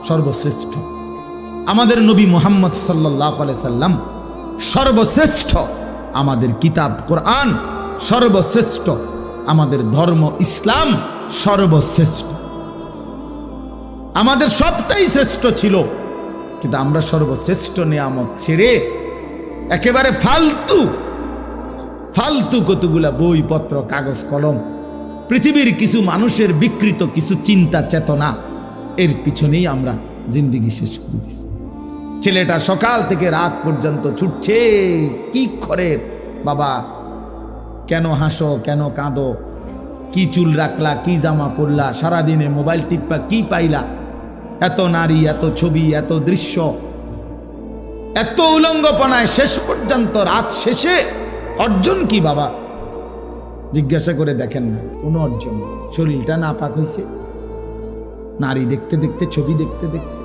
সর্বশ্রেষ্ঠ, আমাদের নবী মুহাম্মদ সাল্লাল্লাহু আলাইহি সাল্লাম সর্বশ্রেষ্ঠ, আমাদের কিতাব কোরআন সর্বশ্রেষ্ঠ, আমাদের ধর্ম ইসলাম সর্বশ্রেষ্ঠ, আমাদের সবটাই শ্রেষ্ঠ ছিল। কিন্তু আমরা সর্বশ্রেষ্ঠ নিয়ামত ছেড়ে একেবারে ফালতু ফালতু কতগুলা বইপত্র, কাগজ কলম, পৃথিবীর কিছু মানুষের বিকৃত কিছু চিন্তা চেতনা, এর পিছনেই আমরা জিন্দেগি শেষ করে দিচ্ছি। ছেলেটা সকাল থেকে রাত পর্যন্ত ছুটছে, কি করে বাবা, কেন হাসো, কেন কাঁদো, কি চুল রাখলা, কি জামা পরলা, সারাদিনে মোবাইল টিপা কি পাইলা, এত নারী, এত ছবি, এত দৃশ্য, এত উলঙ্গপনায় শেষ পর্যন্ত রাত শেষে অর্জন কি বাবা? জিজ্ঞাসা করে দেখেন না, কোনো অর্জন। শরীরটা নাপাক হয়েছে নারী দেখতে দেখতে, ছবি দেখতে দেখতে,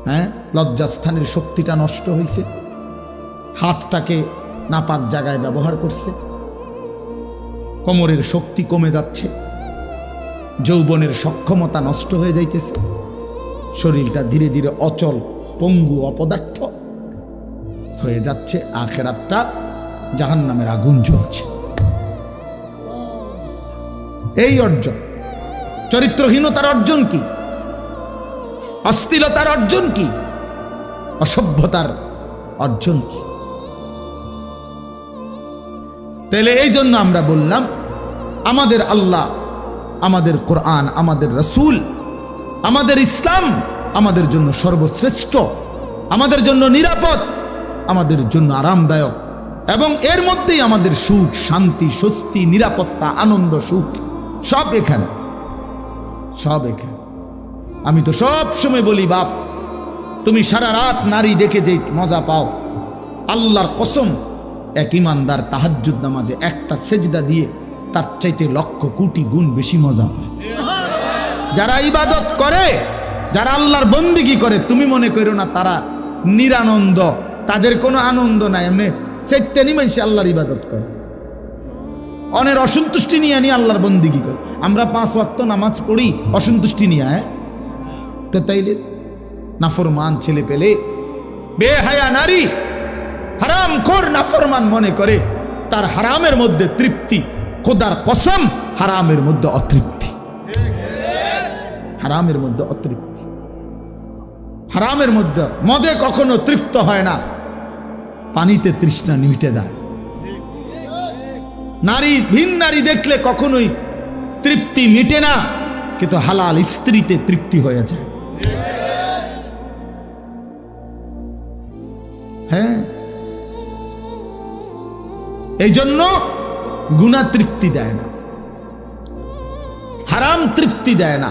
হ্যাঁ, লজ্জাস্থানের শক্তিটা নষ্ট হয়েছে, হাতটাকে নাপাক জায়গায় ব্যবহার করছে, কোমরের শক্তি কমে যাচ্ছে, যৌবনের সক্ষমতা নষ্ট হয়ে যাইতেছে, শরীরটা ধীরে ধীরে অচল, পঙ্গু, অপদার্থ হয়ে যাচ্ছে, আখেরাতটা জাহান্নামের আগুন জ্বলছে। এই অর্জন। চরিত্রহীনতার অর্জন কি? অশ্লীলতার অর্জন কি? অসভ্যতার অর্জন কি? তাহলে এই জন্য আমরা বললাম, আমাদের আল্লাহ, আমাদের কোরআন, আমাদের রাসূল, আমাদের ইসলাম আমাদের জন্য সর্বশ্রেষ্ঠ, আমাদের জন্য নিরাপদ, আমাদের জন্য আরামদায়ক, এবং এর মধ্যেই আমাদের সুখ, শান্তি, স্বস্তি, নিরাপত্তা, আনন্দ, সুখ সব এখানে, সব এখানে। আমি তো সব সময় বলি, বাপ, তুমি সারা রাত নারী দেখে যে মজা পাও, আল্লাহর কসম, এক ইমানদার তাহাজ্জুদ নামাজে একটা সেজদা দিয়ে তার চাইতে লক্ষ কোটি গুণ বেশি মজা পায়। যারা ইবাদত করে, যারা আল্লাহর বন্দেগী করে, তুমি মনে করো না তারা নিরানন্দ, তাদের কোনো আনন্দ নাই, এমনি সেটানি মানুষ আল্লাহর ইবাদত করে, অনেক অসন্তুষ্টি নিয়ে নিয়ে আল্লাহর বন্দেগী করে। আমরা 5 ওয়াক্ত নামাজ পড়ি অসন্তুষ্টি নিয়ে, হ্যাঁ, তো তাইলে নাফরমান ছেলে পেলে, বেহায়া নারী, হারামখোর নাফরমান মনে করে তার হারামের মধ্যে তৃপ্তি, খোদার কসম হারামের মধ্যে অতৃপ্তি, হারামের মধ্যে অতৃপ্তি, হারামের মধ্যে। মদে কখনো তৃপ্ত হয় না, পানিতে তৃষ্ণা মিটে যায়। নারী, ভিন নারী দেখলে কখনোই তৃপ্তি মিটে না, কিন্তু হালাল স্ত্রীতে তৃপ্তি হয়ে যায়। হ্যাঁ, এই জন্য গুনাহ তৃপ্তি দেয় না, হারাম তৃপ্তি দেয় না।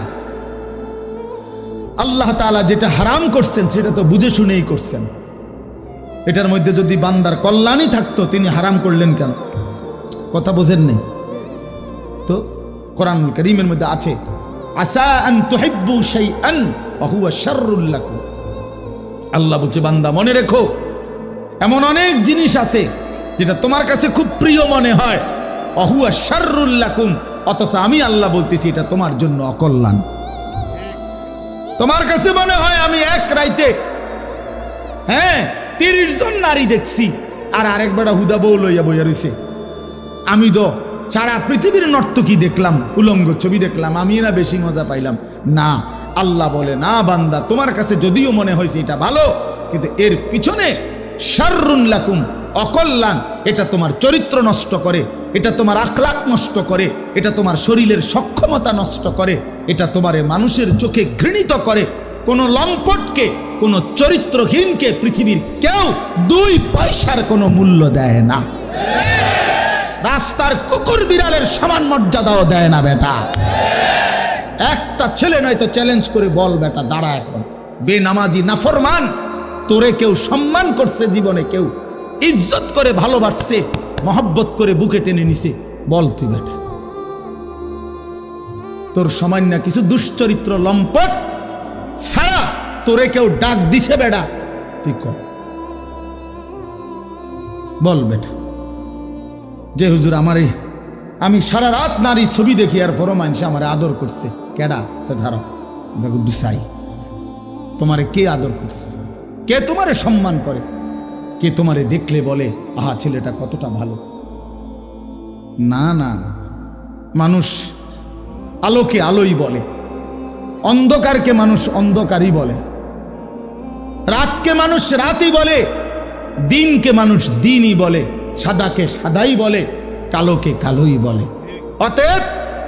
আল্লাহ তাআলা যেটা হারাম করছেন সেটা তো বুঝে শুনেই করছেন। এটার মধ্যে যদি বান্দার কল্যাণই থাকতো, তিনি হারাম করলেন কেন? কথা বোঝেন নেই তো? কোরআনুল কারীমের মধ্যে আছে, আসা আন তুহিব্বু শাইআন ওয়া হুয়া শাররুল লাকুম। আল্লাহ বলছে, বান্দা মনে রেখো, এমন অনেক জিনিস আছে যেটা তোমার কাছে খুব প্রিয় মনে হয়, ওয়া হুয়া শাররুল লাকুম, অথচ আমি আল্লাহ বলতেছি এটা তোমার জন্য অকল্যাণ। তোমার কাছে মনে হয় আমি এক রাইতে, হ্যাঁ, 30 জন নারী দেখছি, আর আরেকবার হুদা বউ লইয়া বইয়া রইছে, আমি তো সারা পৃথিবীর নর্তকী দেখলাম, উলঙ্গ ছবি দেখলাম, আমি না বেশি মজা পাইলাম? না, আল্লাহ বলে, না বান্দা, তোমার কাছে যদিও মনে হয়েছে এটা ভালো, কিন্তু এর পিছনে শাররুন লাকুম, অকল্যাণ। এটা তোমার চরিত্র নষ্ট করে, এটা তোমার আখলাক নষ্ট করে, এটা তোমার শরীরের সক্ষমতা নষ্ট করে, এটা তোমারে মানুষের চোখে ঘৃণিত করে। কোন লম্পটকে, কোন চরিত্রহীনকে পৃথিবীর কেউ 2 পয়সার কোনো মূল্য দেয় না। রাস্তার কুকুর বিড়ালের সমান মর্যাদাও দেয় না বেটা। একটা ছেলে নয়তো চ্যালেঞ্জ করে বল, বেটা দাঁড়া, এখন বেনামাজি নাফরমান, তোরে কেউ সম্মান করছে জীবনে, কেউ ইজ্জত করে ভালোবাসছে, মহব্বত করে বুকে টেনে নিছে, বল তুই বেটা, তোর সামান্য কিছু দুশ্চরিত্র লম্পট ছাড়া তোরে কেউ ডাক দিছে বেটা, তুই কর, বল বেটা। যে হুজুর আমারে, আমি সারা রাত নারী ছবি দেখি আর পরও মানুষ আমার আদর করছে, কেডা সে ধারা দুসাই, তোমারে কে আদর করছে, কে তোমারে সম্মান করে, কে তোমারে দেখলে বলে আহা ছেলেটা কতটা ভালো? না না, মানুষ আলোকে আলোই বলে, অন্ধকারকে মানুষ অন্ধকারই বলে, রাতকে মানুষ রাতই বলে, দিনকে মানুষ দিনই বলে, সাদাকে সাদাই বলে, কালোকে কালোই বলে। অতএব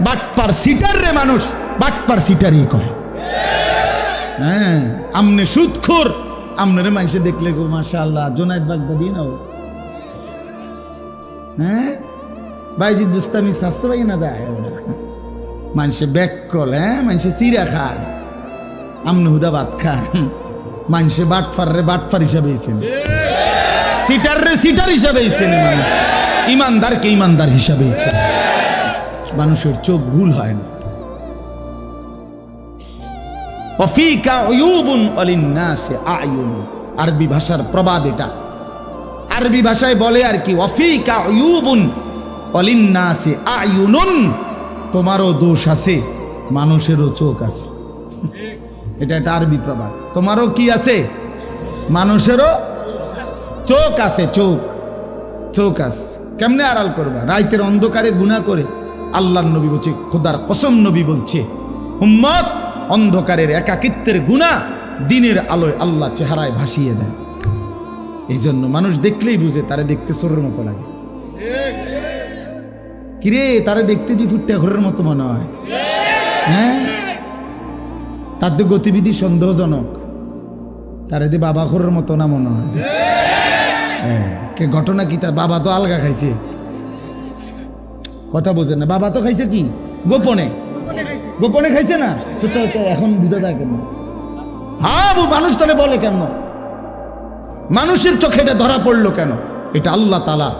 বাটপার সিটার রে মানুষ বাটপার সিটারই কয়। হ্যাঁ, আমনে সুদখোর, আমনের মানুষে দেখলে গো মাশাআল্লাহ জোনায়েদ বাগদাদি নাও, হ্যাঁ বাইজিদ বুস্তামি স্বাস্থ্য পাই না যায়, মানুষে ব্যাককল, হ্যাঁ মানুষে চিরা খায়, আমনে হুদা ভাত খায়। মানুষে বাটপার রে বাটপার হিসাবে চেনে, সিটার রে সিটার হিসাবে চেনে, মানুষ ইমানদারকে ইমানদার হিসাবে চেনে। মানুষের চোখ ভুল হয় না। আরবি ভাষার প্রবাদ এটা, আরবি ভাষায় বলে আর কি, ওয়াফিকা উয়ুবুন ওয়ালিন্নাসি আয়ুনুন, তোমারও দোষ আছে মানুষেরও চোখ আছে। এটা একটা আরবি প্রবাদ। তোমারও কি আছে? মানুষেরও চোখ আছে, চোখ চোখ আছে। কেমনে আড়াল করবা? রাইতের অন্ধকারে গুনাহ করে। আল্লাহর নবী বলছে, খোদার কসম নবী বলছে, উম্মত অন্ধকারের একাকিত্বের গুনাহ দিনের আলোয় আল্লাহ চেহারায় ভাসিয়ে দেয়। এই জন্য মানুষ দেখলেই বুঝে তারে দেখতে চোরের মতো লাগে। কিরে তারে দেখতে দি ফুটটা ঘরের মতো মনে হয়, হ্যাঁ তার তো গতিবিধি সন্দেহজনক, তারে দি বাবা ঘরের মতো না মনে হয়। কে ঘটনা কি? তার বাবা তো আলগা খাইছে, কথা বোঝেন না। বাবা তো খাইছে কি গোপনে, গোপনে খাইছে না তো, তো এখন বুঝা যায় কেন? হ্যাঁ মানুষ তাহলে বলে কেন? মানুষের চোখে এটা ধরা পড়লো কেন? এটা আল্লাহ তাআলা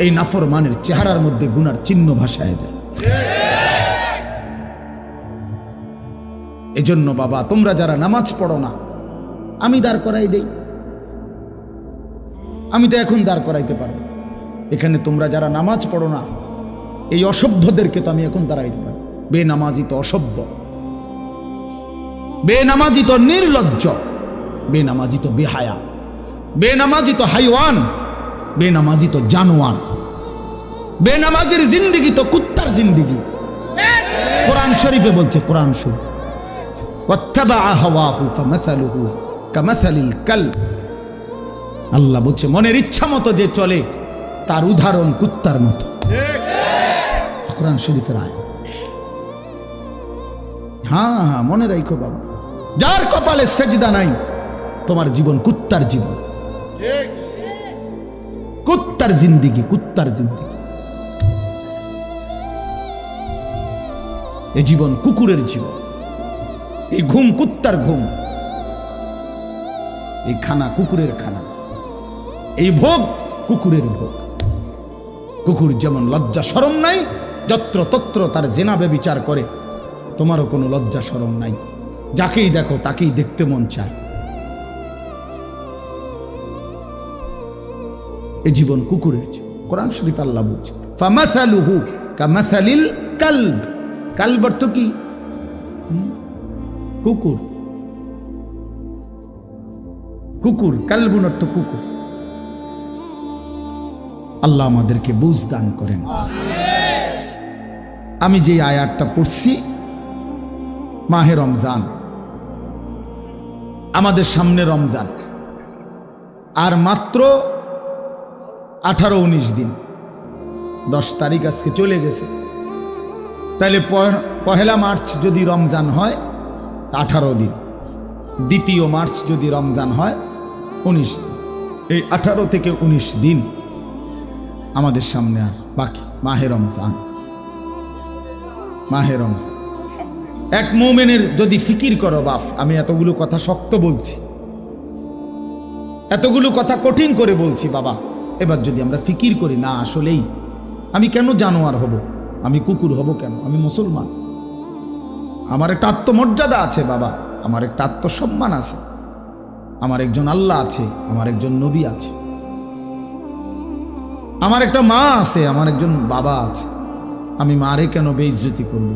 এই নাফরমানের চেহারার মধ্যে গুনার চিহ্ন ভাসায় দেয়। এজন্য বাবা তোমরা যারা নামাজ পড়ো না, আমি দাঁড় করাই দেই, আমি তো এখন দাঁড় করাইতে পারবো। এখানে তোমরা যারা নামাজ পড়ো না, এই অসভ্যদেরকে তো আমি এখন দাঁড়াইতে পারি। বেনামাজি তো অসভ্য, বেনামাজি তো নির্লজ্জ, বেনামাজি তো বেহায়া, বেনামাজি তো হাইওয়ান, বেনামাজি তো জানোয়ার, বেনামাজির জিন্দিগি তো কুত্তার জিন্দিগি। কোরআন শরীফে বলছে, কোরআন শরীফ, ওয়াত্তাবাআ হাওয়াহু ফামাসালুহু কামাসালিল কালব। আল্লাহ বলছে মনের ইচ্ছা মতো যে চলে তার উদাহরণ কুত্তার মতো। কোরআন শরীফের আয়াত। হ্যাঁ হ্যাঁ মনে রাখো বাবা, যার কপালে সেজদা নাই তোমার জীবন কুত্তার জীবন, কুত্তার জিন্দিগি, কুত্তার জিন্দিগি। এই জীবন কুকুরের জীবন, এই ঘুম কুত্তার ঘুম, এই খানা কুকুরের খানা, এই ভোগ কুকুরের ভোগ। কুকুর যেমন লজ্জা শরম নাই, যত্র তত্র তার জেনা ব্যভিচার করে, তোমারও কোনো লজ্জা শরম নাই, যাকেই দেখো তাকেই দেখতে মন চায়। এই জীবন কুকুরের জীবন। কোরআন শরীফ আল্লাহ বলছে ফামাসালুহু কামাসালিল কালব। কালব অর্থ কি? কুকুর, কুকুর, কালবুন অর্থ কুকুর। আল্লাহ আমাদেরকে বুঝ দান করেন। আমি যে আয়াতটা পড়ছি, মাহে রমজান, আমাদের সামনে রমজান, আর মাত্র 18-19 দিন, 10 তারিখ আজকে চলে গেছে। তাহলে পহেলা মার্চ যদি রমজান হয় 18 দিন, 2 মার্চ যদি রমজান হয় 19 দিন। এই 18 থেকে 19 দিন আমাদের সামনে আর বাকি। মাহে রমজান, মাহে রমজান। এক মুমিনের যদি ফিকির করো, বাপ আমি এতগুলো কথা শক্ত বলছি, এতগুলো কথা কঠিন করে বলছি বাবা, এবার যদি আমরা ফিকির করি, না আসলেই আমি কেন জানোয়ার হব, আমি কুকুর হব কেন? আমি মুসলমান, আমার একটা আত্মমর্যাদা আছে বাবা, আমার একটা আত্মসম্মান আছে, আমার একজন আল্লাহ আছে, আমার একজন নবী আছে, আমার একটা মা আছে, আমার একজন বাবা আছে। আমি মারে কেন বেইজ্জতি করব?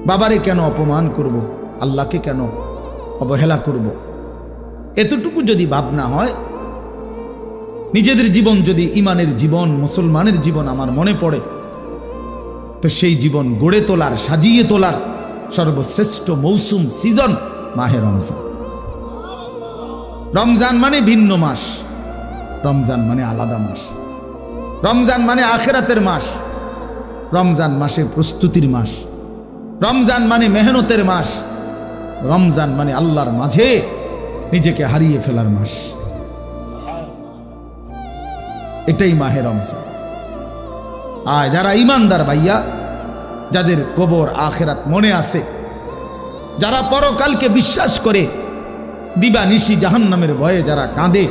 বাবারে কেন অপমান করব? আল্লাহকে কেন অবহেলা করব। এতটুকু যদি ভাবনা হয়, নিজেদের জীবন যদি ইমানের জীবন, মুসলমানের জীবন আমার মনে পড়ে, তো সেই জীবন গড়ে তোলার, সাজিয়ে তোলার সর্বশ্রেষ্ঠ মৌসুম, সিজন মাহে রমজান। রমজান মানে ভিন্ন মাস, রমজান মানে আলাদা মাস, রমজান মানে আখিরাতের মাস, রমজান মাসে প্রস্তুতির মাস, রমজান মানে মেহনতের মাস, রমজান মানে আল্লাহর মাঝে নিজেকে হারিয়ে ফেলার মাস। এটাই মাহে রমজান। আর যারা ইমানদার ভাইয়া, যাদের কবর আখিরাত মনে আছে, যারা পরকালকে বিশ্বাস করে, দিবা নিশি জাহান্নামের ভয়ে যারা কাঁদে,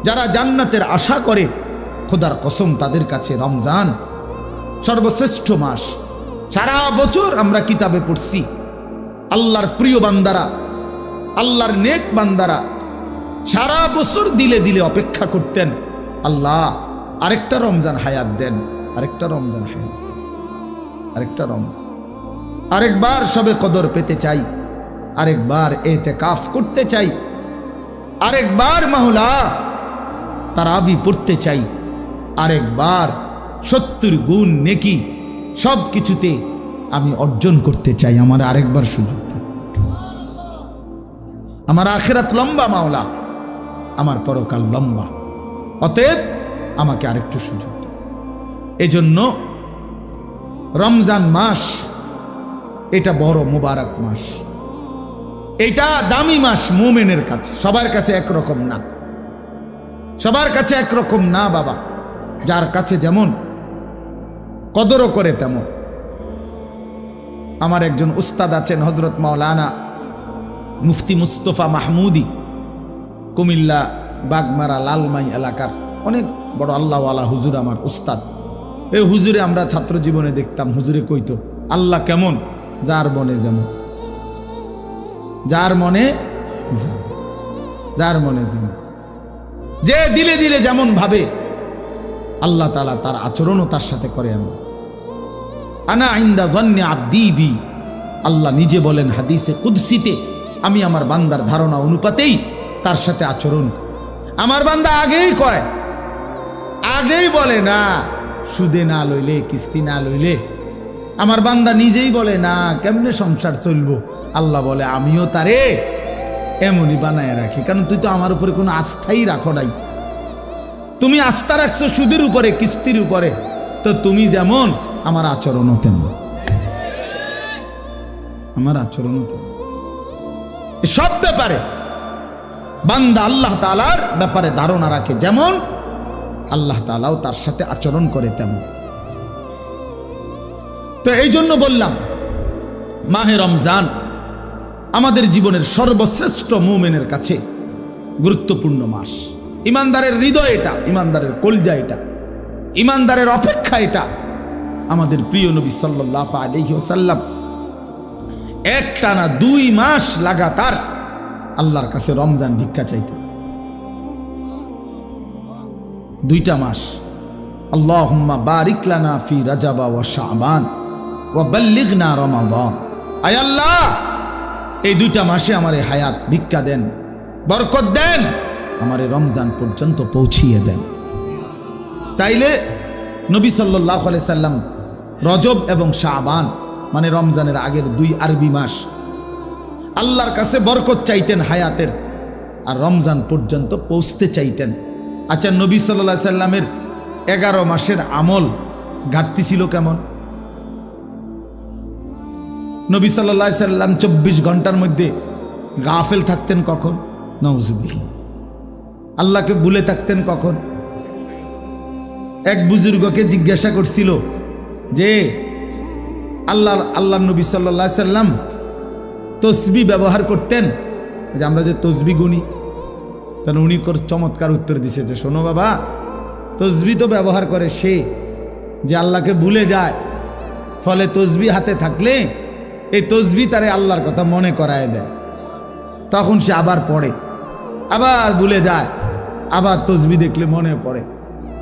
যারা জান্নাতের আশা করে, খোদার কসম তাদের কাছে রমজান সর্বশ্রেষ্ঠ মাস। সারা বছর আমরা কিতাবে পড়ছি আল্লাহর প্রিয় বান্দারা, আল্লাহর নেক বান্দারা সারা বছর দিলে দিলে অপেক্ষা করতেন, আল্লাহ আরেকটা রমজান হায়াত দেন, আরেকটা রমজান হায়াত দেন, আরেকটা রমজান, আরেকবার সবে কদর পেতে চাই, আরেকবার এতেকাফ করতে চাই, আরেকবার মাওলা তারাবি পড়তে চাই, আরেকবার 70 গুণ নেকি সব কিছুতে আমি অর্জন করতে চাই। আমার আরেকবার সুযোগ দেন। আমার আখিরাত লম্বা মাওলা, আমার পরকাল লম্বা, অতএব আমাকে আরেকটু সুযোগ দেন। এজন্য রমজান মাস এটা বড় মুবারক মাস, এটা দামি মাস মুমিনের কাছে। সবার কাছে একরকম না, সবার কাছে একরকম না বাবা। যার কাছে যেমন কদরও করে তেমন। আমার একজন উস্তাদ আছেন হযরত মাওলানা মুফতি মুস্তফা মাহমুদি, কুমিল্লা বাগমারা লালমাই এলাকার অনেক বড় আল্লাহওয়ালা হুজুর, আমার উস্তাদ। এই হুজুরে আমরা ছাত্র জীবনে দেখতাম, হুজুরে কইতো আল্লাহ কেমন, যার মনে যেমন, যার মনে যার মনে যেমন, যে দিলে দিলে যেমন ভাবে আল্লাহ তাআলা তার আচরণও তার সাথে করে। এমন আনা ইনদা যন্নি আবদি বি, আল্লাহ নিজে বলেন হাদিসে কুদসিতে, আমি আমার বান্দার ধারণা অনুপাতেই তার সাথে আচরণ করি। আমার বান্দা আগেই কয়, আগেই বলে না সুদে না লইলে, কিস্তি না লইলে। আমার বান্দা নিজেই বলে না কেমনে সংসার চলবো, আল্লাহ বলে আমিও তারে এমনই বানায় রাখি, কারণ তুই তো আমার উপরে কোনো আস্থাই রাখো নাই। তুমি আস্থা রাখছো সুদের উপরে, কিস্তির উপরে, তো তুমি যেমন আমার আচরণও তেমন, আমার আচরণও তেমন। সব ব্যাপারে বান্দা আল্লাহ তাআলার ব্যাপারে ধারণা রাখে যেমন, আল্লাহ তাআলাও তার সাথে আচরণ করে তেমন। তো এই জন্য বললাম মাহে রমজান আমাদের জীবনের সর্বশ্রেষ্ঠ মুমিনের কাছে গুরুত্বপূর্ণ মাস। ইমানদারের হৃদয় এটা, ইমানদারের কলজা এটা, ইমানদারের অপেক্ষা এটা। আমাদের প্রিয় নবী সাল্লাল্লাহু আলাইহি ওয়াসাল্লাম একটানা 2 মাস লাগাতার আল্লাহর কাছে রমজান ভিক্ষা চাইতেন। 2টা মাস। আল্লাহুম্মা বারিক লানা ফি রাজাবা ওয়া শাবান ওয়া বাল্লিগনা রমাদান। আয় আল্লাহ, এই 2টা মাসে আমারে হায়াত ভিক্ষা দেন, বরকত দেন, আমারে রমজান পর্যন্ত পৌঁছিয়ে দেন। তাইলে নবী সাল্লাল্লাহু আলাইহি সাল্লাম রজব এবং শাবান মানে রমজানের আগের 2 আরবি মাস আল্লাহর কাছে বরকত চাইতেন হায়াতের, আর রমজান পর্যন্ত পৌঁছতে চাইতেন। আচ্ছা, নবী সাল্লাল্লাহু আলাইহি সাল্লামের 11 মাসের আমল ঘাটতি ছিল কেমন? নবী সাল্লাল্লাহু আলাইহি সাল্লাম 24 ঘন্টার মধ্যে গাফেল থাকতেন কখন? নাউজুবিল্লাহ। আল্লাহকে ভুলে থাকতেন কখন? এক বুজুর্গকে জিজ্ঞাসা করছিল যে আল্লাহ নবী সাল্লাল্লাহু আলাইহি সাল্লাম তসবিহ ব্যবহার করতেন, যে আমরা যে তসবিহ গুনি, তাহলে উনি চমৎকার উত্তর দিছে যে শোনো বাবা, তসবিহ তো ব্যবহার করে সে যে আল্লাহকে ভুলে যায়, ফলে তসবিহ হাতে থাকলে এই তসবিহ তারে আল্লাহর কথা মনে করায় দেয়, তখন সে আবার পড়ে, আবার ভুলে যায়, আবার তসবিহ দেখলে মনে পড়ে।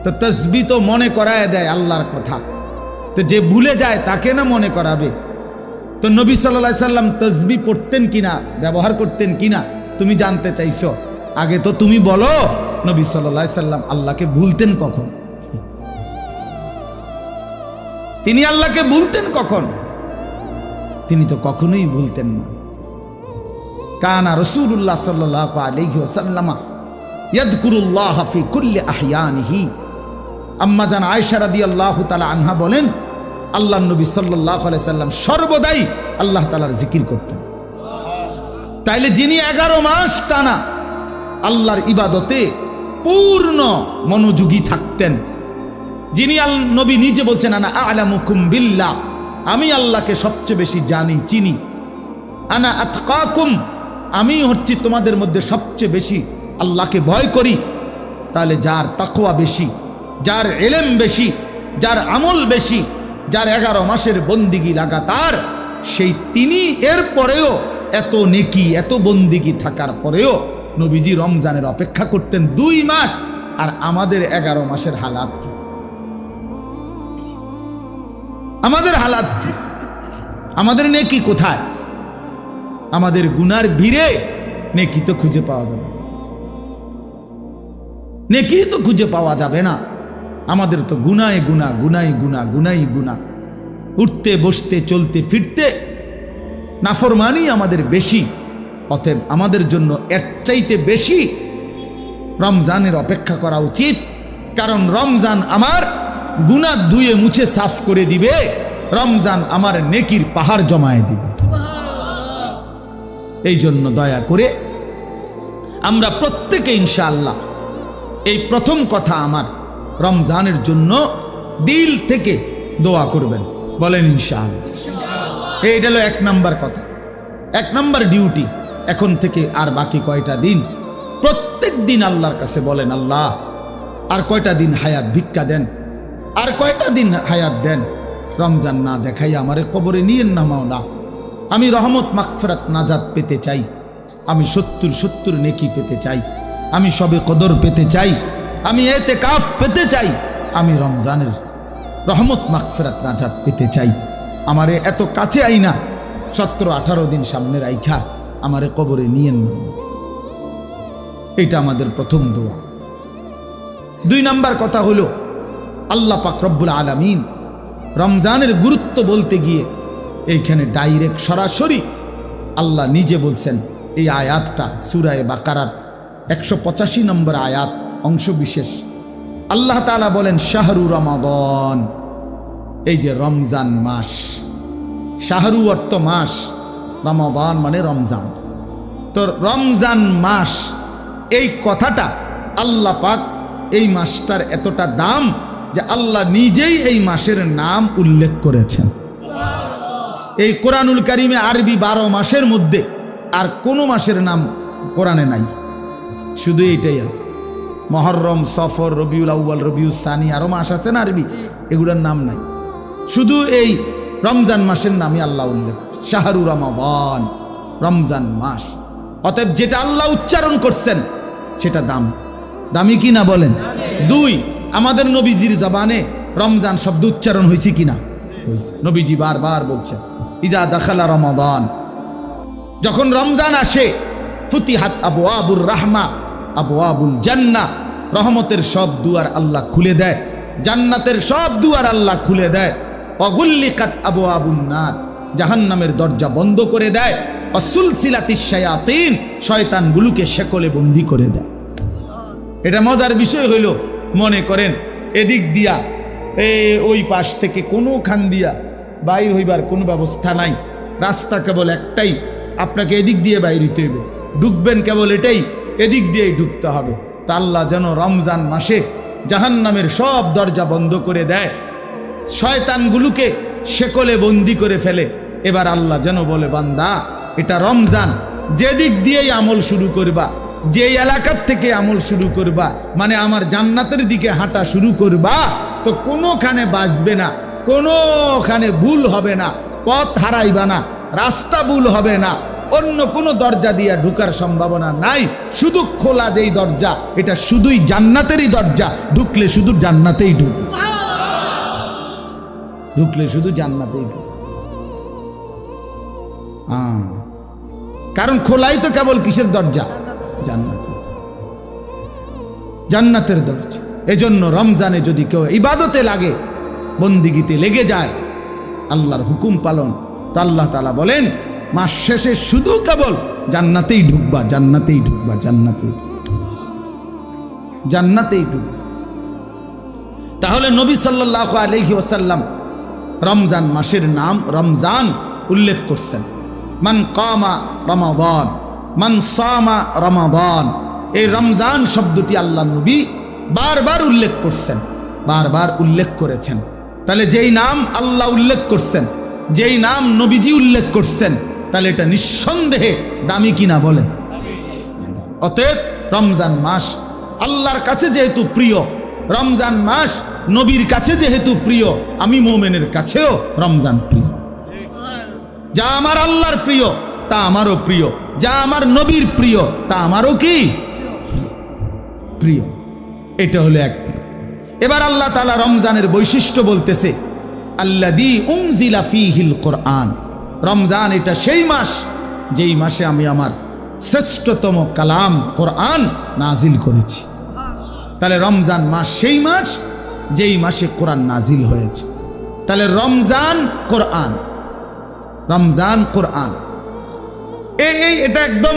তো তসবিহ তো মনে করায় দেয় আল্লাহর কথা, তো যে ভুলে যায় তাকে না মনে করাবে? তো নবী সাল্লাল্লাহু আলাইহি সাল্লাম তাসবিহ পড়তেন কিনা, ব্যবহার করতেন কিনা তুমি জানতে চাইছো? আগে তো তুমি বলো, নবী সাল্লাল্লাহু আলাইহি সাল্লাম আল্লাহকে ভুলতেন কখন? তিনি আল্লাহকে ভুলতেন কখন? তিনি তো কখনোই ভুলতেন না। কানা রাসূলুল্লাহ সাল্লাল্লাহু আলাইহি ওয়াসাল্লাম ইয়াযকুরুল্লাহ ফি কুল্লি আহইয়ানিহি। আম্মা জান আয়েশা রাদিয়াল্লাহু তাআলা আনহা বলেন, আল্লাহর নবী সাল্লাল্লাহু আলাইহি সাল্লাম সর্বদাই আল্লাহ তাআলার জিকির করতেন। তাইলে যিনি 11 মাস টানা আল্লাহর ইবাদতে পূর্ণ মনোযোগী থাকতেন, যিনি নবী নিজে বলছেন আনা আ'লামুকুম বিল্লাহ, আমি আল্লাহকে সবচেয়ে বেশি জানি চিনি, আনা আতকাকুম, আমি হচ্ছি তোমাদের মধ্যে সবচেয়ে বেশি আল্লাহকে ভয় করি। তাহলে যার তাকওয়া বেশি, যার ইলম বেশি, যার আমল বেশি, যার 11 মাসের বন্দিগি লাগাতার, সেই তিনি এর পরেও এত নেকি এত বন্দিগি থাকার পরেও নবীজি রমজানের অপেক্ষা করতেন 2 মাস। আর আমাদের 11 মাসের হালাত কি? আমাদের হালাত কি? আমাদের নেকি কোথায়? আমাদের গুনার ভিড়ে নেকি তো খুঁজে পাওয়া যাবে, নেকি তো খুঁজে পাওয়া যাবে না। আমাদের তো গুনায় গুনাহ, গুনাই গুনাহ, গুনাই গুনাহ, উঠতে বসতে চলতে ফিরতে নাফরমানি আমাদের বেশি। অতএব আমাদের জন্য এর চাইতে বেশি রমজানের অপেক্ষা করা উচিত, কারণ রমজান আমার গুনাহ ধুয়ে মুছে সাফ করে দিবে, রমজান আমার নেকির পাহাড় জমায়ে দিবে। এই জন্য দয়া করে আমরা প্রত্যেকে ইনশাআল্লাহ এই প্রথম কথা আমার রমজানের জন্য দিল থেকে দোয়া করবেন, বলেন ইনশাআল্লাহ। এইটা হলো 1 নাম্বার কথা, 1 নাম্বার ডিউটি। এখন থেকে আর বাকি কয়টা দিন প্রত্যেক দিন আল্লাহর কাছে বলেন, আল্লাহ আর কয়টা দিন হায়াত ভিক্ষা দেন, আর কয়টা দিন হায়াত দেন, রমজান না দেখাই আমারে কবরে নিয়েন না মাওলা। আমি রহমত মাগফিরাত নাজাত পেতে চাই, আমি 70 নেকি পেতে চাই, আমি সবে কদর পেতে চাই, আমি ইতিকাফ পেতে চাই, আমি রমজানের রহমত মাগফিরাত নাজাত পেতে চাই। আমারে এত কাছে আইনা 17-18 দিন সামনে রাইখা আমারে কবরে নিয়েন না। এটা আমাদের প্রথম দোয়া। 2 নাম্বার কথা হলো, আল্লাহ পাক রব্বুল আলামিন রমজানের গুরুত্ব বলতে গিয়ে এইখানে ডাইরেক্ট সরাসরি আল্লাহ নিজে বলছেন। এই আয়াতটা সূরা বাকারার 185 নম্বর আয়াত অংশ বিশেষ। আল্লাহ তাআলা বলেন শাহরু রমাদান, এই যে রমজান মাস, শাহরু অর্থ মাস, রমাদান মানে রমজান। তো রমজান মাস এই কথাটা আল্লাহ পাক এই মাসটার এতটা দাম যে আল্লাহ নিজেই এই মাসের নাম উল্লেখ করেছেন। এই কোরআনুল কারিমে আরবি 12 মাসের মধ্যে আর কোনো মাসের নাম কোরআনে নাই, শুধু এইটাই আছে। মুহররম, সফর, রবিউল আউয়াল, রবিউল সানি, আরো মাস আছে না আরবি, এগুলোর নাম নাই। শুধু এই রমজান মাসের নামই আল্লাহ উল্লেখ, শাহরু রমাদান, রমজান মাস। অতএব যেটা আল্লাহ উচ্চারণ করছেন সেটা দামি কি না বলেন? 2, আমাদের নবীজির জবানে রমজান শব্দ উচ্চারণ হয়েছে কিনা? নবীজি বারবার বলছেন ইজা দাখালা রমাদান, যখন রমজান আসে, ফুতিহাত আবওয়াবুর রাহমা আবওয়াবুল জান্নাহ, রহমতের সব দুয়ার আল্লাহ খুলে দেয়, জান্নাতের সব দুয়ার আল্লাহ খুলে দেয়। অগুল্লিকাত আবওয়াবুন নার, জাহান্নামের দরজা বন্ধ করে দেয়। অসুলসিলাতিশ শায়াতিন, শয়তানগুলোকে শেকলে বন্দী করে দেয়। এটা মজার বিষয় হইল, মনে করেন এদিক দিয়া ওই পাশ থেকে কোনোখান দিয়া বাইর হইবার কোনো ব্যবস্থা নাই, রাস্তা কেবল একটাই, আপনাকে এদিক দিয়ে বাইর হইতে হবে, ঢুকবেন কেবল এটাই, এদিক দিয়েই ঢুকতে হবে। তা আল্লাহ যেন রমজান মাসে জাহান্নামের সব দরজা বন্ধ করে দেয়, শয়তানগুলোকে শেকলে বন্দি করে ফেলে। এবার আল্লাহ যেন বলে, বান্দা এটা রমজান, যেদিক দিয়েই আমল শুরু করবা, যে এলাকার থেকে আমল শুরু করবা, মানে আমার জান্নাতের দিকে হাঁটা শুরু করবা, তো কোনোখানে বাঁচবে না, কোনোখানে ভুল হবে না, পথ হারাইবা না, রাস্তা ভুল হবে না, অন্য কোনো দরজা দিয়ে ঢুকার সম্ভাবনা নাই। শুধু খোলা যেই দরজা, এটা শুধুই জান্নাতেরই দরজা, ঢুকলে শুধু জান্নাতেই ঢুকবে, ঢুকলে শুধু জান্নাতেই ঢুকবে। কারণ খোলাই তো কেবল কিসের দরজা? জান্নাতের, জান্নাতের দরজা। এজন্য রমজানে যদি কেউ ইবাদতে লাগে, বন্দিগিতে লেগে যায়, আল্লাহর হুকুম পালন, তো আল্লাহ তাআলা বলেন মাস শেষে শুধু কেবল জান্নাতেই ঢুকবা, জান্নাতেই ঢুকবা, জান্নাতেই, জান্নাতেই ঢুকবা। তাহলে নবী সাল্লাল্লাহু আলাইহি ওয়াসাল্লাম রমজান মাসের নাম রমজান উল্লেখ করছেন। মান কামা রমাদান, মান সামা রমাদান, এই রমজান শব্দটি আল্লাহ নবী বারবার উল্লেখ করছেন, বারবার উল্লেখ করেছেন। তাহলে যেই নাম আল্লাহ উল্লেখ করছেন, যেই নাম নবীজি উল্লেখ করছেন, তাহলে এটা নিঃসন্দেহে দামি কিনা বলেন? অতএব রমজান মাস আল্লাহর কাছে যেহেতু প্রিয়, রমজান মাস নবীর কাছে যেহেতু প্রিয়, আমি মুমিনের কাছেও রমজান প্রিয়। যা আমার আল্লাহর প্রিয় তা আমারও প্রিয়, যা আমার নবীর প্রিয় তা আমারও কি প্রিয়। এটা হলো এক। এবার আল্লাহ তাআলা রমজানের বৈশিষ্ট্য বলতেছে, আল্লাযী উনজিলা ফীহিল কোরআন। রমজান এটা সেই মাস যেই মাসে আমি আমার শ্রেষ্ঠতম কালাম কোরআন নাজিল করেছি। তাহলে রমজান মাস সেই মাস যেই মাসে কোরআন নাজিল হয়েছে। তাহলে রমজান কোরআন, রমজান কোরআন, এটা একদম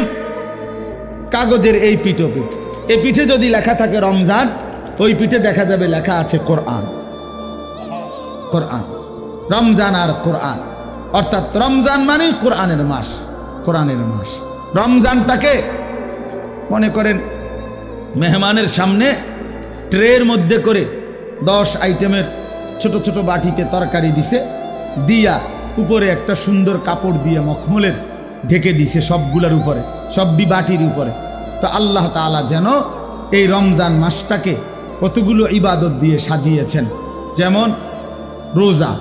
কাগজের এই পিঠোপিঠ। এই পিঠে যদি লেখা থাকে রমজান, ওই পিঠে দেখা যাবে লেখা আছে কোরআন। কোরআন, রমজান আর কোরআন, অর্থাৎ রমজান মানে কোরআনের মাস, কোরআনের মাস। রমজানটাকে মনে করেন মেহমানের সামনে ট্রের মধ্যে করে 10 আইটেমের ছোট ছোট বাটিতে তরকারি দিছে, দিয়া উপরে একটা সুন্দর কাপড় দিয়ে মখমলের ঢেকে দিছে সবগুলোর উপরে, সবটি বাটির উপরে। তো আল্লাহ তাআলা যেন এই রমজান মাসটাকে কতগুলো ইবাদত দিয়ে সাজিয়েছেন। যেমন রোজা,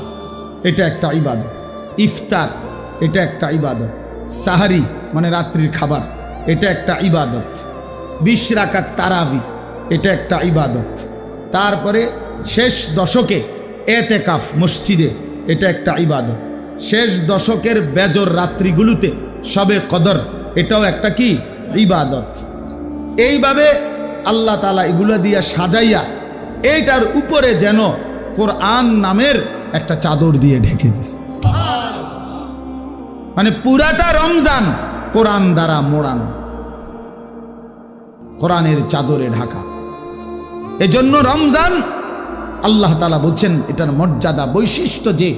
এটা একটা ইবাদত। ইফতার, এটা একটা ইবাদত। সাহারি মানে রাত্রির খাবার, এটা একটা ইবাদত। 20 রাকাত তারাবি, এটা একটা ইবাদত। তারপরে শেষ দশকে এতেকাফ মসজিদে, এটা একটা ইবাদত। শেষ দশকের বেজর রাত্রিগুলোতে শবে কদর, এটাও একটা কি ইবাদত। এইভাবে আল্লাহ তাআলা এগুলো দিয়া সাজাইয়া এইটার উপরে যেন কোরআন নামের একটা চাদর দিয়ে ঢেকে দিছে। মানে পুরাটা রমজান কোরআন দ্বারা মোড়ানো, কোরআনের চাদরে ঢাকা। এজন্য রমজান আল্লাহ তাআলা বলছেন এটার মর্যাদা, বৈশিষ্ট্য যে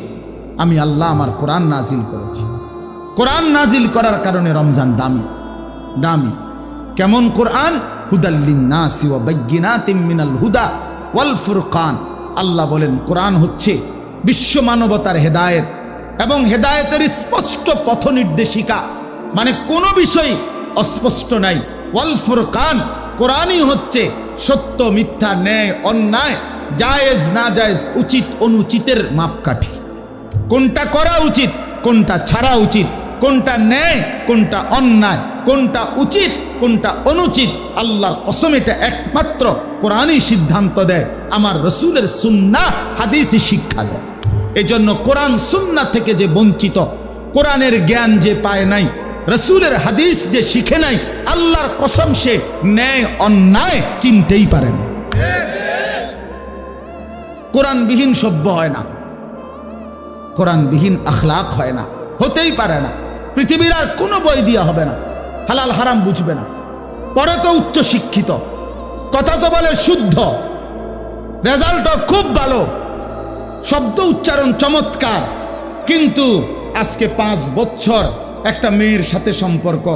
আমি আল্লাহ আমার কোরআন নাজিল করেছি। কোরআন নাজিল করার কারণে রমজান দামি, দামি। কেমন কোরআন? হুদাল লিন্নাসি ওয়া বাইয়িনাতিম মিনাল হুদা ওয়াল ফুরকান। আল্লাহ বলেন কোরআন হচ্ছে বিশ্ব মানবতার হেদায়েত এবং হেদায়েতের স্পষ্ট পথ নির্দেশিকা, মানে কোনো বিষয় অস্পষ্ট নাই। ওয়াল ফুরকান, কোরআনই হচ্ছে সত্য মিথ্যা, ন্যায় অন্যায়, জায়েজ না জায়েজ, উচিত অনুচিতের মাপকাঠি। কোনটা করা উচিত, কোনটা ছাড়া উচিত, কোনটা ন্যায়, কোনটা অন্যায়, কোনটা উচিত, কোনটা অনুচিত, আল্লাহর কসম এটা একমাত্র কোরআনই সিদ্ধান্ত দেয়। আমার রসুলের সুন্নাহ হাদিসই শিক্ষা দেয়। এজন্য কোরআন সুন্নাহ থেকে যে বঞ্চিত, কোরআনের জ্ঞান যে পায় নাই, রসুলের হাদিস যে শিখে নাই, আল্লাহর কসম সে ন্যায় অন্যায় চিনতেই পারে না। কোরআনবিহীন সভ্য হয় না, কোরআনবিহীন আখলাক হয় না, হতেই পারে না। পৃথিবীর আর কোনো বই দিয়া হবে না, হালাল হারাম বুঝবে না। পরে তো উচ্চ শিক্ষিত, কথা তো বলে শুদ্ধ, রেজাল্টও খুব ভালো, শব্দ উচ্চারণ চমৎকার, কিন্তু আজকে 5 বছর একটা মেয়ের সাথে সম্পর্ক,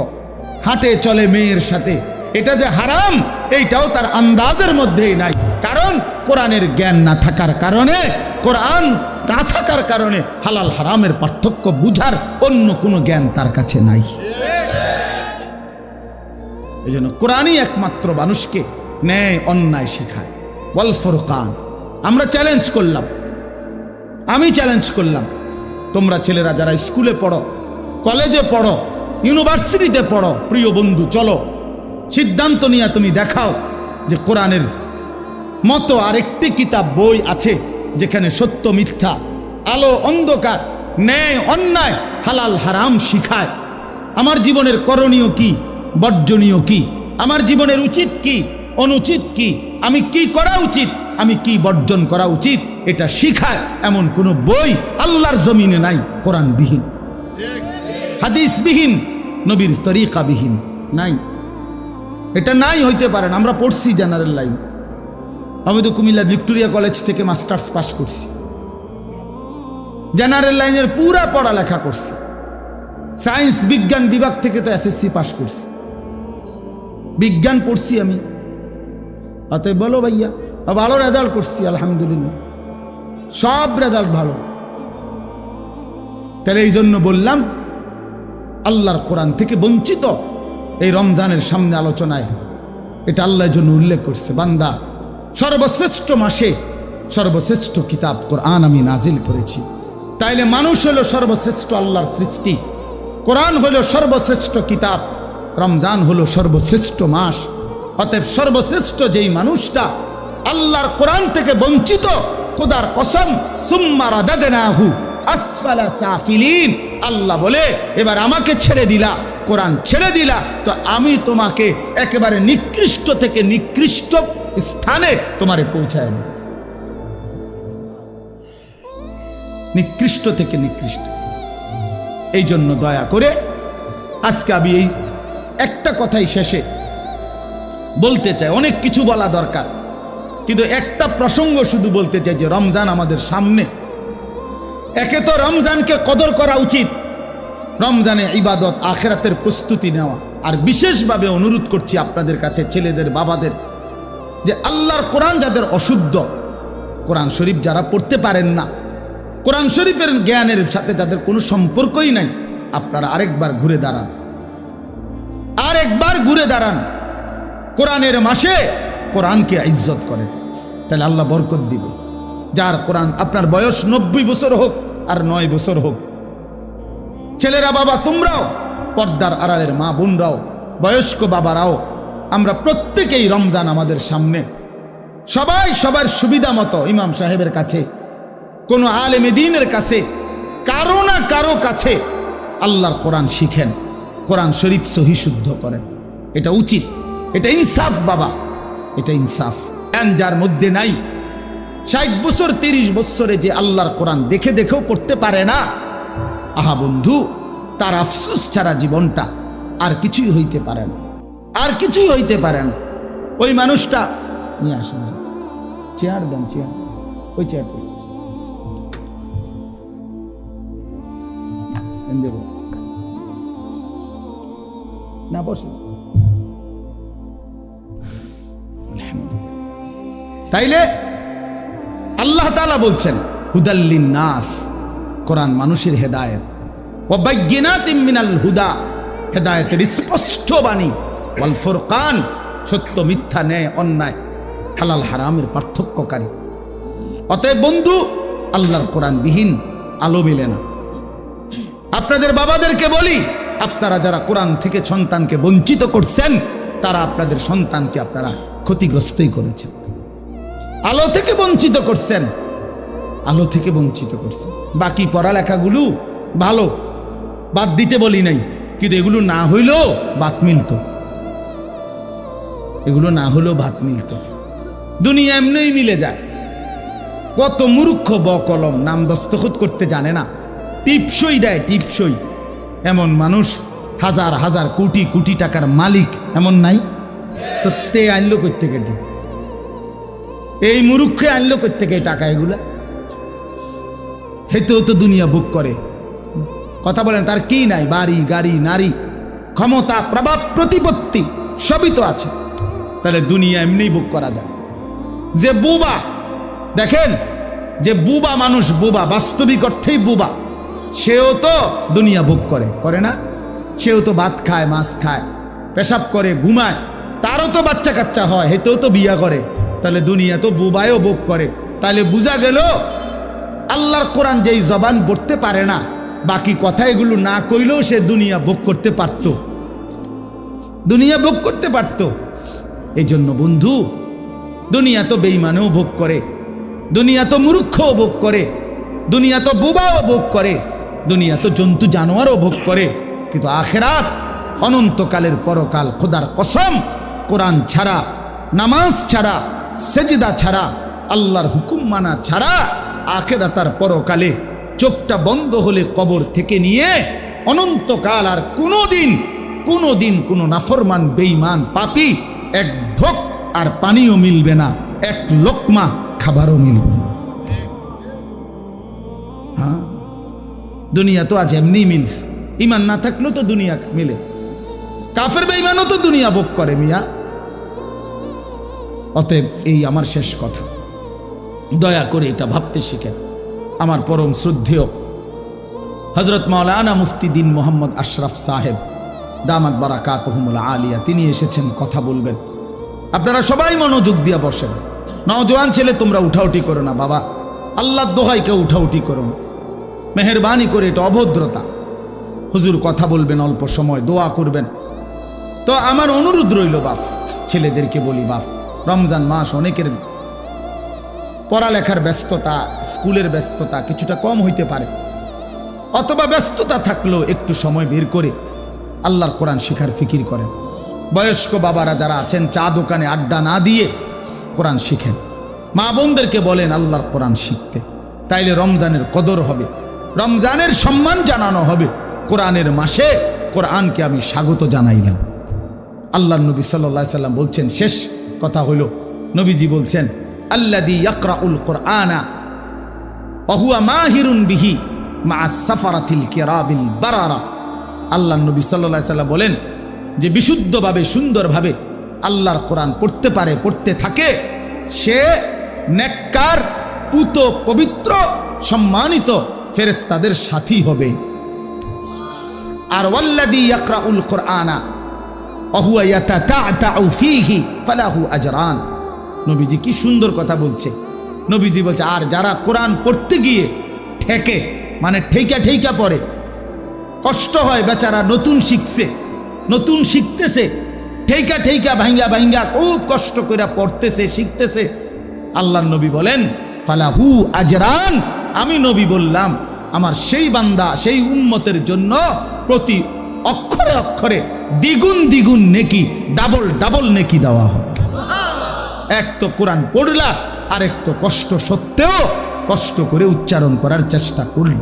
হাঁটে চলে মেয়ের সাথে, এটা যে হারাম এইটাও তার আন্দাজের মধ্যেই নাই। কারণ কোরআনের জ্ঞান না থাকার কারণে, কোরআন না থাকার কারণে হালাল হারামের পার্থক্য বুঝার অন্য কোনো জ্ঞান তার কাছে নাই। এই জন্য কোরআনই একমাত্র মানুষকে ন্যায় অন্যায় শেখায়। ওয়াল ফুরকান। আমরা চ্যালেঞ্জ করলাম, আমি চ্যালেঞ্জ করলাম, তোমরা ছেলেরা যারা স্কুলে পড়ো, কলেজে পড়ো, ইউনিভার্সিটিতে পড়ো, প্রিয় বন্ধু চলো সিদ্ধান্ত নিয়ে তুমি দেখাও যে কোরআনের মতো আরেকটি কিতাব বই আছে যেখানে সত্য মিথ্যা, আলো অন্ধকার, ন্যায় অন্যায় হালাল হারাম শিখায়। আমার জীবনের করণীয় কি, বর্জনীয় কি, আমার জীবনের উচিত কি, অনুচিত কি, আমি কি করা উচিত, আমি কি বর্জন করা উচিত, এটা শিখায় এমন কোনো বই আল্লাহর জমিনে নাই কোরআনবিহীন, হাদিসবিহীন, নবীর তরিকাবিহীন নাই। এটা নাই হইতে পারে না। আমরা পড়ছি জেনারেল লাইন, আমি তো কুমিল্লা ভিক্টোরিয়া কলেজ থেকে মাস্টার্স পাস করছি, জেনারেল লাইনের পুরা পড়ালেখা করছি, সায়েন্স বিজ্ঞান বিভাগ থেকে তো এসএসসি পাস করছি, বিজ্ঞান পড়ছি আমি। অতএব বলো ভাইয়া, ভালো রেজাল্ট করছি আলহামদুলিল্লাহ, সব রেজাল্ট ভালো। তাহলে এই জন্য বললাম আল্লাহর কোরআন থেকে বঞ্চিত এই রমজানের সামনে আলোচনায় এটা আল্লাহর জন্য উল্লেখ করছে, বান্দা সর্বশ্রেষ্ঠ মাসে সর্বশ্রেষ্ঠ কিতাব কোরআন আমি নাজিল করেছি। তাইলে মানুষ হলো সর্বশ্রেষ্ঠ আল্লাহর সৃষ্টি, কোরআন হলো সর্বশ্রেষ্ঠ কিতাব, রমজান হলো সর্বশ্রেষ্ঠ মাস। অতএব সর্বশ্রেষ্ঠ যেই মানুষটা আল্লাহর কোরআন থেকে বঞ্চিত, খোদার কসম সুম্মা রাদাদনাহু আসফালা সাফিলিন, আল্লাহ বলে এবার আমাকে ছেড়ে দিলা, কোরআন ছেড়ে দিলা, তো আমি তোমাকে একেবারে নিকৃষ্ট থেকে নিকৃষ্ট স্থানে তোমারে পৌঁছায় না, নিকৃষ্ট থেকে নিকৃষ্ট। এই জন্য দয়া করে আজকে আমি এই একটা কথাই শেষে বলতে চাই, অনেক কিছু বলা দরকার, কিন্তু একটা প্রসঙ্গ শুধু বলতে চাই যে রমজান আমাদের সামনে। একে তো রমজানকে কদর করা উচিত, রমজানে ইবাদত আখিরাতের প্রস্তুতি নেওয়া। আর বিশেষভাবে অনুরোধ করছি আপনাদের কাছে, ছেলেদের বাবাদের, যে আল্লাহর কোরআন যাদের অশুদ্ধ, কোরআন শরীফ যারা পড়তে পারেন না, কোরআন শরীফের জ্ঞানের সাথে যাদের কোনো সম্পর্কই নাই, আপনারা আরেকবার ঘুরে দাঁড়ান, আরেকবার ঘুরে দাঁড়ান। কোরআনের মাসে কোরআনকে ইজ্জত করেন, তাহলে আল্লাহ বরকত দিবে। যার কোরআন, আপনার বয়স 90 বছর হোক আর 9 বছর হোক, ছেলেরা বাবা তোমরাও, পর্দার আড়ালের মা বোনরাও, বয়স্ক বাবারাও, আমরা প্রত্যেকেই রমজান আমাদের সামনে, সবাই সবার সুবিধা মতো ইমাম সাহেবের কাছে, কোনো আলেমে দ্বীনের কাছে, কারো না কারো কাছে আল্লাহর কোরআন শিখেন, কোরআন শরীফ সহি শুদ্ধ করেন। এটা উচিত, এটা ইনসাফ বাবা, এটা ইনসাফ। যার মধ্যে নাই, 60 বছর 30 বছরে যে আল্লাহর কোরআন দেখে দেখেও পড়তে পারে না, আহা বন্ধু, তার আফসোস ছাড়া জীবনটা আর কিছুই হইতে পারে না, আর কিছুই হইতে পারে না। ওই মানুষটা নিয়ে আসেন, চেয়ার দেন, চেয়ার, ওই চেয়ার দেব না, বসে। তাইলে আল্লাহ তাআলা বলছেন হুদাল্লিন নাস, কোরআন মানুষের হেদায়েত, ওয়া বাইয়িনাতিম মিনাল হুদা, হেদায়েতের স্পষ্ট বাণী, ওয়াল ফুরকান, সত্য মিথ্যা, ন্যায় অন্যায়, হালাল হারামের পার্থক্যকারী। অতএব বন্ধু, আল্লাহর কোরআন বিহীন আলো মেলে না। আপনাদের বাবাদেরকে বলি, আপনারা যারা কোরআন থেকে সন্তানকে বঞ্চিত করছেন, তারা আপনাদের সন্তানকে আপনারা ক্ষতিগ্রস্তই করেছেন। আলো থেকে বঞ্চিত করছেন, আলো থেকে বঞ্চিত করছেন। বাকি পড়ালেখাগুলো ভালো, বাদ দিতে বলি নাই, কিন্তু এগুলো না হইলেও বাত মিলত, এগুলো না হলেও ভাত মিলত। দুনিয়া এমনিই মিলে যায়। কত মূর্খ বকলম, নাম দস্তখত করতে জানে না, টিপসই দেয়, টিপসই। এমন মানুষ হাজার হাজার কোটি কোটি টাকার মালিক এমন নাই? তো তে আনলো করতে কেটে, এই মূর্খে আনলো করতে কে টাকা? এগুলা হেতেও তো দুনিয়া বুক করে। কথা বলেন, তার কি নাই? বাড়ি গাড়ি, নারী, ক্ষমতা, প্রভাব, প্রতিপত্তি সবই তো আছে। তাহলে দুনিয়া এমনি বুক করা যায়। যে বুবা, দেখেন, যে বুবা মানুষ, বুবা, বাস্তবিক অর্থেই বুবা, সেও তো দুনিয়া ভোগ করে, করে না? সেও তো ভাত খায়, মাছ খায়, পেশাব করে, ঘুমায়, তারও তো বাচ্চা কাচ্চা হয়, হেতেও তো বিয়া করে। তাহলে দুনিয়া তো বুবায়ও ভোগ করে। তাহলে বোঝা গেল আল্লাহর কোরআন যেই জবান পড়তে পারে না, বাকি কথা এগুলো না কইলেও সে দুনিয়া ভোগ করতে পারত, দুনিয়া ভোগ করতে পারত। এই জন্য বন্ধু, দুনিয়া তো বেঈমানও ভোগ করে, দুনিয়া তো মূর্খও ভোগ করে, দুনিয়া তো বুবাও ভোগ করে, দুনিয়া তো জন্তু জানোয়ারও ভোগ করে, কিন্তু আখেরাত অনন্তকালের পরকাল। খোদার কসম, কোরআন ছাড়া, নামাজ ছাড়া, সেজদা ছাড়া, আল্লাহর হুকুম মানা ছাড়া আখেরাত আর পরকালে চোখটা বন্ধ হলে কবর থেকে নিয়ে অনন্তকাল আর কোনোদিন কোনো নাফরমান বেঈমান পাপী এক ঢোক আর পানিও মিলবে না, এক লোকমা খাবারও মিলবে না। হ্যাঁ, দুনিয়া তো আজ এমনি মিলছে, ইমান না থাকলেও তো দুনিয়া মিলে, কাফের বেঈমানও তো দুনিয়া ভোগ করে মিয়া। অতএব এই আমার শেষ কথা, দয়া করে এটা ভাবতে শিখেন। আমার পরম শ্রদ্ধেয় হযরত মাওলানা মুফতি দ্বীন মোহাম্মদ আশরাফ সাহেব দামাত বারাকাতুহুমুল আলিয়া, তিনি এসেছেন, কথা বলবেন। আপনারা সবাই মনোযোগ দিয়ে বসেন। নওজোয়ান ছেলে তোমরা উঠাউঠি করো না বাবা, আল্লাহর দোহাই কেউ উঠাউঠি করো না, মেহেরবানি করে, এটা অভদ্রতা। হুজুর কথা বলবেন, অল্প সময় দোয়া করবেন। তো আমার অনুরোধ রইল বাপ, ছেলেদেরকে বলি বাপ, রমজান মাস, অনেকের পড়ালেখার ব্যস্ততা, স্কুলের ব্যস্ততা কিছুটা কম হইতে পারে, অথবা ব্যস্ততা থাকলেও একটু সময় বের করে আল্লাহর কোরআন শেখার ফিকির করেন। বয়স্ক বাবারা যারা আছেন, চা দোকানে আড্ডা না দিয়ে কোরআন শিখেন। মা বোনদেরকে বলেন আল্লাহর কোরআন শিখতে, তাইলে রমজানের কদর হবে, রমজানের সম্মান জানানো হবে। কোরআনের মাসে কোরআনকে আমি স্বাগত জানাইলাম। আল্লাহর নবী সাল্লাল্লাহু আলাইহি সাল্লাম বলছেন, শেষ কথা হইল, নবীজি বলছেন, আল্লাযী ইয়াকরাউল কুরআনা ওয়া হুয়া মাহিরুন বিহি মা'আস সাফারাতিল কিরামিল বারারা। আল্লাহর নবী সাল্লাল্লাহু আলাইহি সাল্লাম বলেন যে বিশুদ্ধভাবে, সুন্দরভাবে আল্লাহর কোরআন পড়তে পারে, পড়তে থাকে, সে নেককার, পুত, পবিত্র, সম্মানিত ফেরেশতাদের সাথী হবে। আর ওয়াল্লাযী ইয়াকরাউল কুরআনা ওয়া হুয়া ইয়াতাতা'তাউ ফীহি ফালাহু আজরান। নবীজি কি সুন্দর কথা বলছে। নবীজি বলছে, আর যারা কোরআন পড়তে গিয়ে ঠেকে, মানে ঠেকা পড়ে, কষ্ট হয় বেচারা, নতুন শিখছে, নতুন শিখতেছে, ঠেকা ভাঙ্গা খুব কষ্ট করে পড়তেছে, শিখতেছে, আল্লাহর নবী বলেন ফালাহু আজরান, আমি নবী বললাম আমার সেই বান্দা, সেই উম্মতের জন্য প্রতি অক্ষরে অক্ষরে দ্বিগুণ নেকি, ডাবল নেকি দেওয়া হবে। এক তো কোরআন পড়লা, আর এক তো কষ্ট সত্ত্বেও কষ্ট করে উচ্চারণ করার চেষ্টা করল।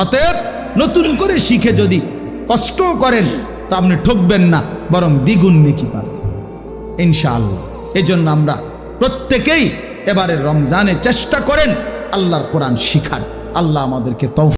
অতএব নতুন করে শিখে যদি কষ্ট করেন তা আপনি ঠকবেন না, বরং দ্বিগুণ নেকি পাবেন ইনশাআল্লাহ। এই জন্য আমরা প্রত্যেকেই এবারের রমজানে চেষ্টা করেন আল্লাহর কোরআন শিখার। আল্লাহ আমাদেরকে তৌফিক